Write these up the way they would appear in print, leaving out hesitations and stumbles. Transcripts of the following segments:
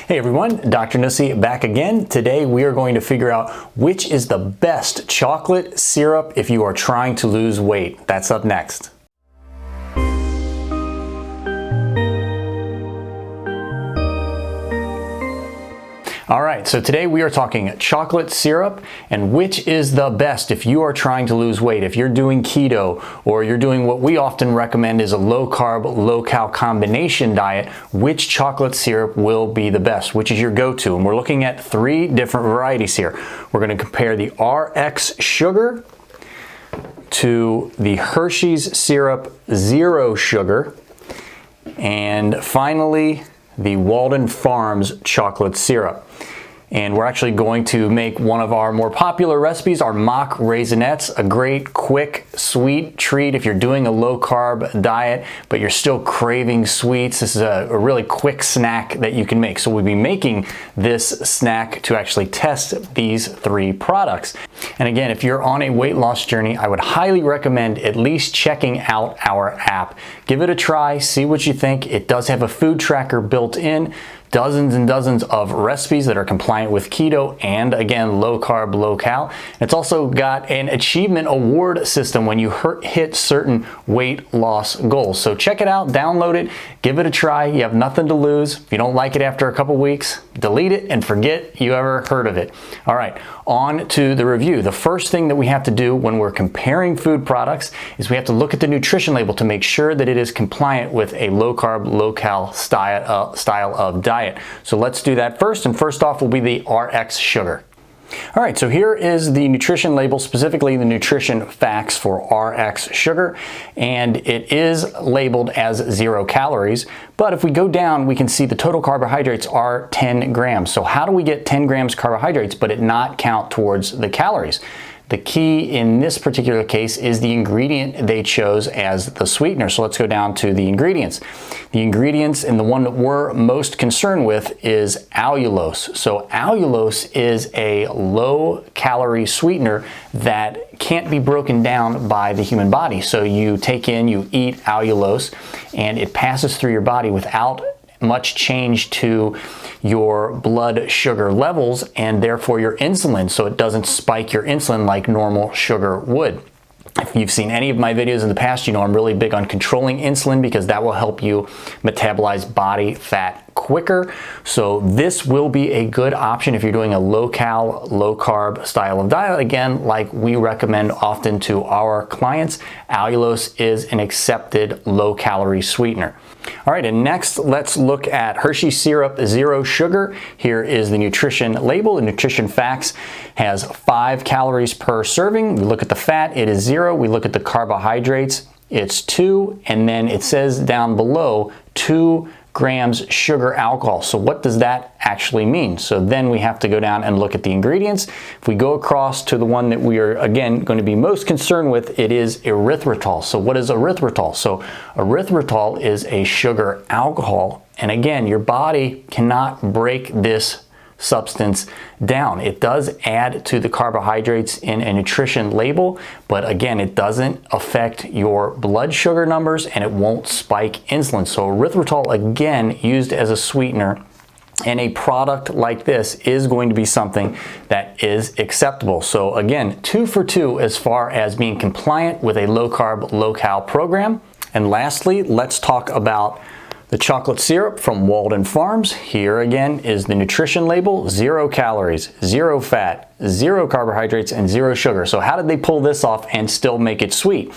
Hey everyone, Dr. Nuesse back again. Today we are going to figure out which is the best chocolate syrup if you are trying to lose weight. That's up next. All right, so today we are talking chocolate syrup and which is the best if you are trying to lose weight. If you're doing keto or you're doing what we often recommend is a low carb, low cal combination diet, which chocolate syrup will be the best? Which is your go-to? And we're looking at 3 different varieties here. We're going to compare the RX Sugar to the Hershey's Syrup Zero Sugar, and finally the Walden Farms chocolate syrup. And we're actually going to make one of our more popular recipes, our mock raisinets, a great, quick, sweet treat if you're doing a low-carb diet, but you're still craving sweets. This is a really quick snack that you can make. So we'll be making this snack to actually test these 3 products. And again, if you're on a weight loss journey, I would highly recommend at least checking out our app. Give it a try, see what you think. It does have a food tracker built in. Dozens and dozens of recipes that are compliant with keto and, again, low carb, low cal. It's also got an achievement award system when you hit certain weight loss goals. So check it out, download it, give it a try. You have nothing to lose. If you don't like it after a couple weeks, delete it and forget you ever heard of it. All right, on to the review. The first thing that we have to do when we're comparing food products is we have to look at the nutrition label to make sure that it is compliant with a low carb, low cal style of diet. So let's do that first, and first off will be the RX Sugar. All right, so here is the nutrition label, specifically the nutrition facts for RX Sugar, and it is labeled as 0 calories, but if we go down, we can see the total carbohydrates are 10 grams. So how do we get 10 grams carbohydrates but it not count towards the calories? The key in this particular case is the ingredient they chose as the sweetener. So let's go down to the ingredients. The ingredients, and the one that we're most concerned with, is allulose. So allulose is a low-calorie sweetener that can't be broken down by the human body. So you eat allulose, and it passes through your body without much change to your blood sugar levels and therefore your insulin, so it doesn't spike your insulin like normal sugar would. If you've seen any of my videos in the past, you know I'm really big on controlling insulin because that will help you metabolize body fat quicker. So this will be a good option if you're doing a low-cal, low-carb style of diet. Again, like we recommend often to our clients, allulose is an accepted low-calorie sweetener. All right, and next let's look at Hershey Syrup Zero Sugar. Here is the nutrition label. The nutrition facts has 5 calories per serving. We look at the fat, it is 0. We look at the carbohydrates, it's 2. And then it says down below 2 grams sugar alcohol. So what does that actually mean? So then we have to go down and look at the ingredients. If we go across to the one that we are, again, going to be most concerned with, it is erythritol. So what is erythritol? So erythritol is a sugar alcohol. And again, your body cannot break this substance down. It does add to the carbohydrates in a nutrition label, but again, it doesn't affect your blood sugar numbers and it won't spike insulin. So erythritol, again, used as a sweetener in a product like this is going to be something that is acceptable. So again, 2 for 2 as far as being compliant with a low carb, low cal program. And lastly, let's talk about the chocolate syrup from Walden Farms. Here again is the nutrition label: 0 calories, 0 fat, 0 carbohydrates, and 0 sugar. So how did they pull this off and still make it sweet?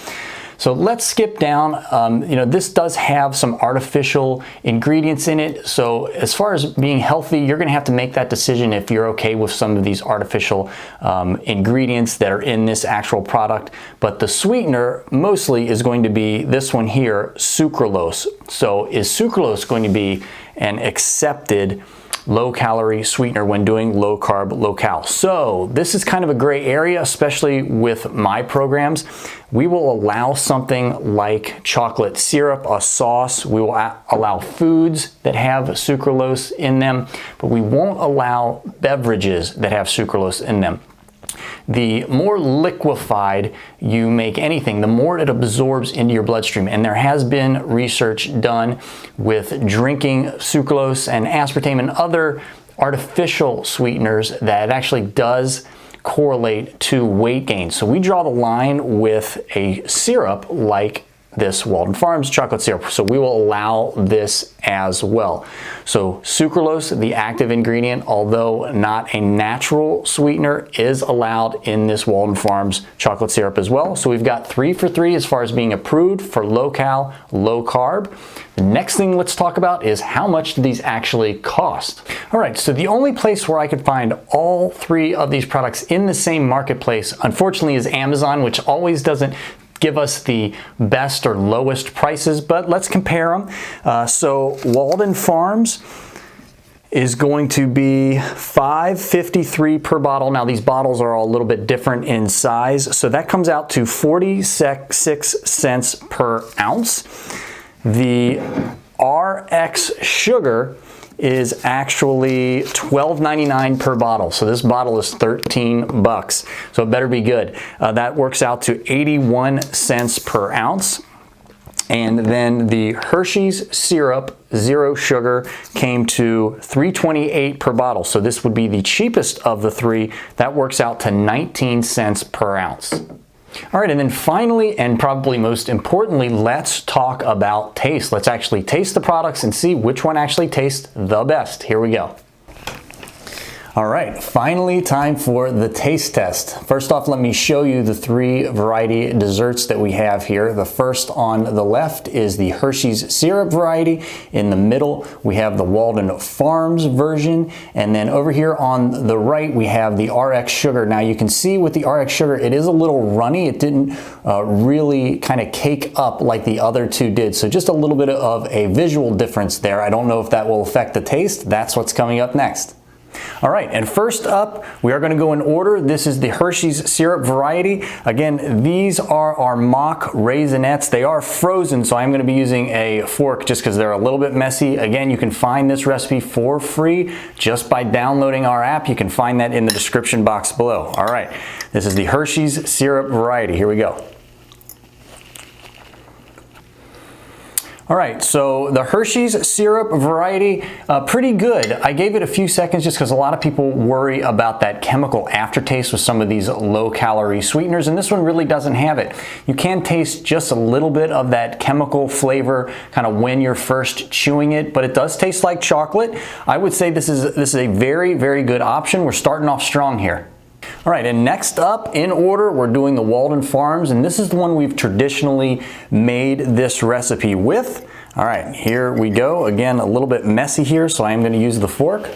So let's skip down. This does have some artificial ingredients in it. So as far as being healthy, you're gonna have to make that decision if you're okay with some of these artificial ingredients that are in this actual product. But the sweetener mostly is going to be this one here, sucralose. So is sucralose going to be an accepted low-calorie sweetener when doing low-carb, low-cal? So this is kind of a gray area, especially with my programs. We will allow something like chocolate syrup, a sauce. We will allow foods that have sucralose in them, but we won't allow beverages that have sucralose in them. the more liquefied you make anything, the more it absorbs into your bloodstream. And there has been research done with drinking sucralose and aspartame and other artificial sweeteners that it actually does correlate to weight gain. So we draw the line with a syrup like this Walden Farms chocolate syrup. So we will allow this as well. So sucralose, the active ingredient, although not a natural sweetener, is allowed in this Walden Farms chocolate syrup as well. So we've got 3 for 3 as far as being approved for low cal, low carb. The next thing let's talk about is how much do these actually cost? All right, so the only place where I could find all 3 of these products in the same marketplace, unfortunately, is Amazon, which always doesn't give us the best or lowest prices, but let's compare them. So Walden Farms is going to be $5.53 per bottle. Now these bottles are all a little bit different in size, so that comes out to 46 cents per ounce. The RX Sugar is actually $12.99 per bottle. So this bottle is 13 bucks. So it better be good. That works out to 81 cents per ounce. And then the Hershey's syrup, zero sugar, came to $3.28 per bottle. So this would be the cheapest of the 3. That works out to 19 cents per ounce. All right, and then finally, and probably most importantly, let's talk about taste. Let's actually taste the products and see which one actually tastes the best. Here we go. All right, finally time for the taste test. First off, let me show you the 3 variety desserts that we have here. The first on the left is the Hershey's syrup variety. In the middle, we have the Walden Farms version. And then over here on the right, we have the RX Sugar. Now you can see with the RX Sugar, it is a little runny. It didn't really kind of cake up like the other 2 did. So just a little bit of a visual difference there. I don't know if that will affect the taste. That's what's coming up next. All right, and first up, we are going to go in order. This is the Hershey's syrup variety. Again, these are our mock Raisinets. They are frozen, so I'm going to be using a fork just because they're a little bit messy. Again, you can find this recipe for free just by downloading our app. You can find that in the description box below. All right, this is the Hershey's syrup variety. Here we go. All right, so the Hershey's syrup variety, pretty good. I gave it a few seconds just because a lot of people worry about that chemical aftertaste with some of these low-calorie sweeteners, and this one really doesn't have it. You can taste just a little bit of that chemical flavor kind of when you're first chewing it, but it does taste like chocolate. I would say this is a very, very good option. We're starting off strong here. All right, and next up in order, we're doing the Walden Farms, and this is the one we've traditionally made this recipe with. All right, here we go. Again, a little bit messy here, so I am going to use the fork.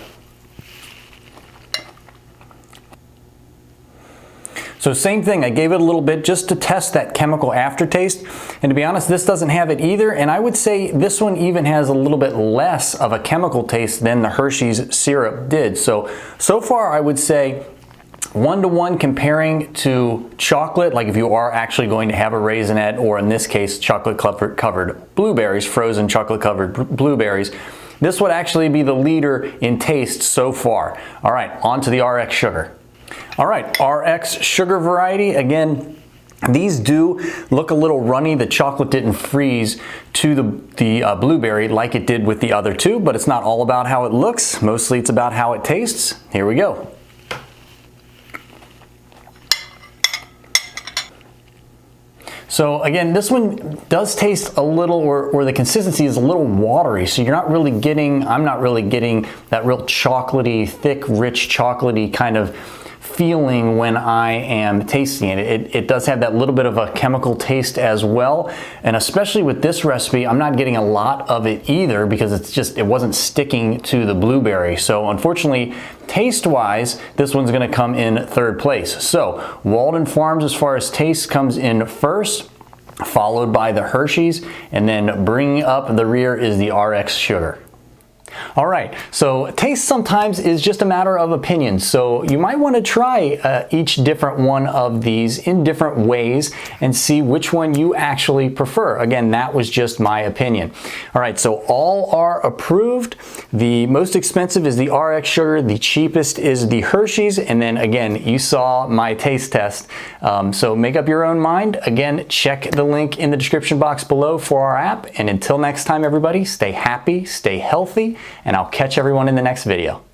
So same thing, I gave it a little bit just to test that chemical aftertaste. And to be honest, this doesn't have it either. And I would say this one even has a little bit less of a chemical taste than the Hershey's syrup did. So far I would say 1-to-1 comparing to chocolate, like if you are actually going to have a Raisinette, or in this case, chocolate covered blueberries, frozen chocolate covered blueberries, this would actually be the leader in taste so far. All right, on to the RX Sugar. All right, RX Sugar variety, again, these do look a little runny. The chocolate didn't freeze to the blueberry like it did with the other 2, but it's not all about how it looks. Mostly it's about how it tastes. Here we go. So again, this one does taste a little, or the consistency is a little watery, so you're not really getting, I'm not really getting that real chocolatey, thick, rich chocolatey kind of feeling when I am tasting it. It does have that little bit of a chemical taste as well, and especially with this recipe, I'm not getting a lot of it either because it wasn't sticking to the blueberry. So unfortunately, taste-wise, this one's going to come in 3rd place. So Walden Farms, as far as taste, comes in first, followed by the Hershey's, and then bringing up the rear is the RX Sugar. All right, so taste sometimes is just a matter of opinion, so you might want to try each different one of these in different ways and see which one you actually prefer. Again, that was just my opinion. All right, so all are approved. The most expensive is the RX sugar, the cheapest is the Hershey's, and then again, you saw my taste test. So make up your own mind. Again, check the link in the description box below for our app, and until next time, everybody, stay happy, stay healthy, and I'll catch everyone in the next video.